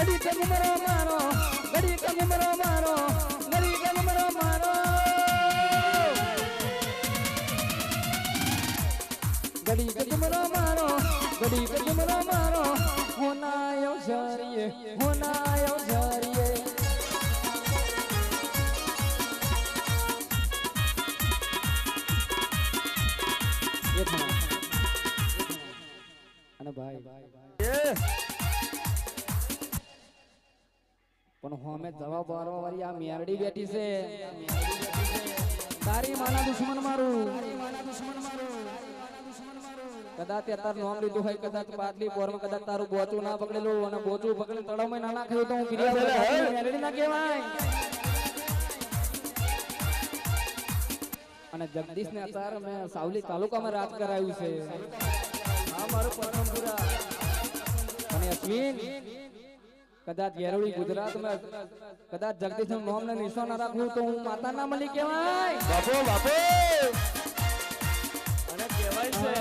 ગડી કગમરો મારો ગડી કગમરો મારો ગડી કગમરો મારો ગડી કગમરો મારો ગડી કગમરો મારો હોનાયો શરીએ હોનાયો શરીએ અને ભાઈ પણ હોમે જવાબ વાળવા વાળી આ મેરડી બેઠી છે તારી માના દુશ્મન મારું કદાચ અત્યારે નામ લીધું હોય કદાચ પાટલી પોરમાં કદાચ તારું બોચું ના પકડેલું અને બોચું પકડે તળાવમાં ના નાખ્યું તો હું મેરડી ના કહેવાય અને જગદીશ ને અત્યારે મેં સાવલી તાલુકામાં રાજ કરાયું છે હા મારું પરમપુરા અને અશ્વિન કદાચ ઘેરવડી ગુજરાતમાં કદાચ જગદીશ નું નામ ને નિશાન ના રાખવું તો હું માતા ના મળી કહેવાય બાપો બાપો અને કહેવાય છે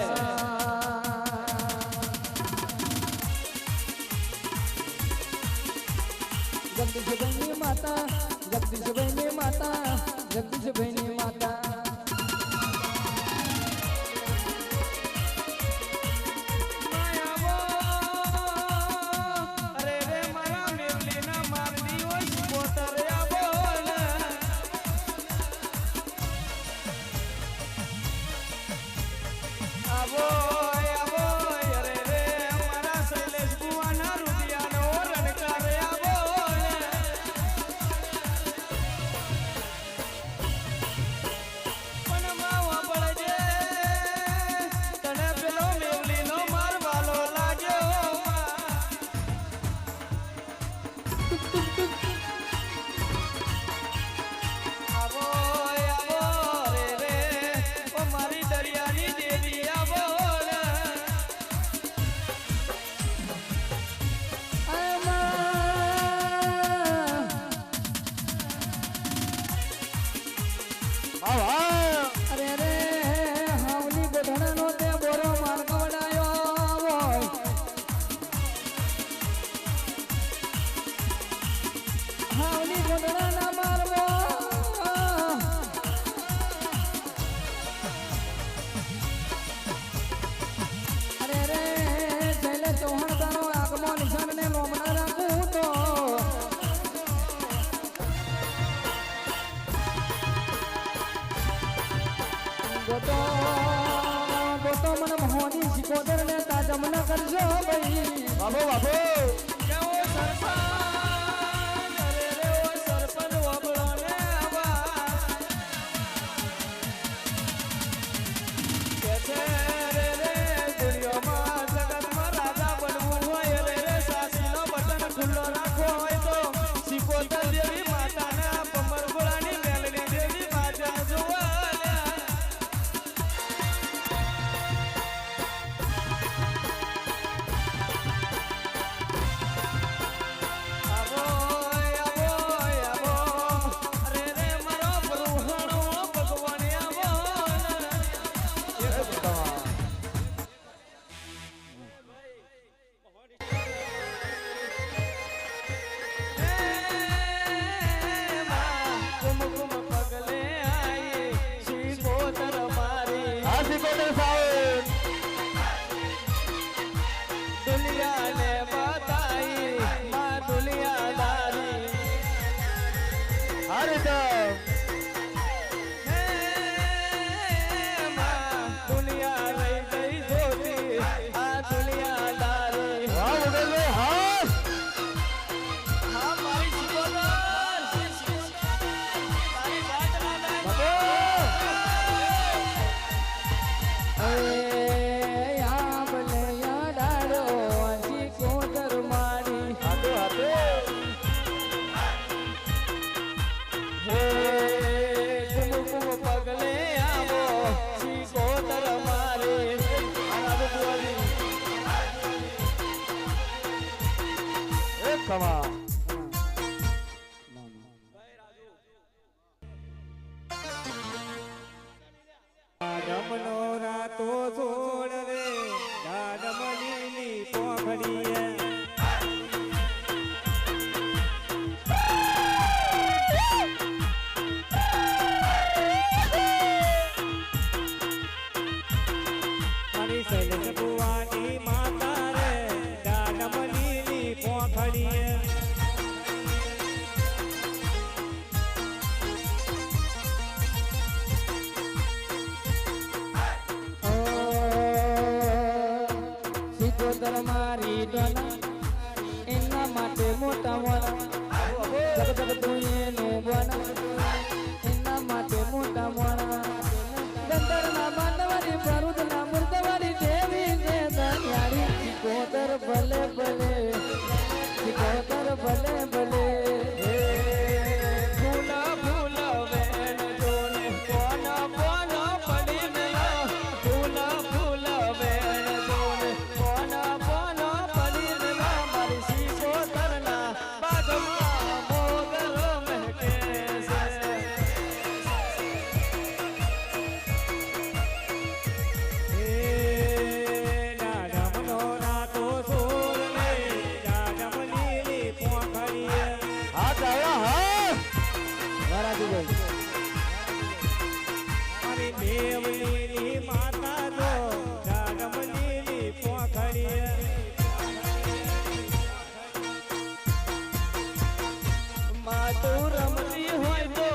જગદીશભાઈ ની માતા જગદીશભાઈ ની માતા જગદીશભાઈ ની માતા બાપો બાપો Hey સુંદર મારી ડોના એના માટે મોટા મોણા જગ જગ દુનિયાનું બના એના માટે મોટા મોણા દંતરના બાંધવાળી ભરૂચના મુર્દવાળી દેવી ને દનિયાળી કોતર ભલે ભલે કોતર ભલે ભલે ફૂલા ફૂલા વેણ જોને કોના કોના પડીને ફૂલા ફૂલા વેણ જોને કોના કોના પડીને મારી શીકોતરના બાગમાં મોગલો મહેકે છે દાડમનો નાતો સોરને દાડમ લીલી પોખરીએ હા ચાલો હા વરાજીભાઈ મારી દેવલીની માતા જો દાડમલીની પોખરીએ માતું રમતી હોય તો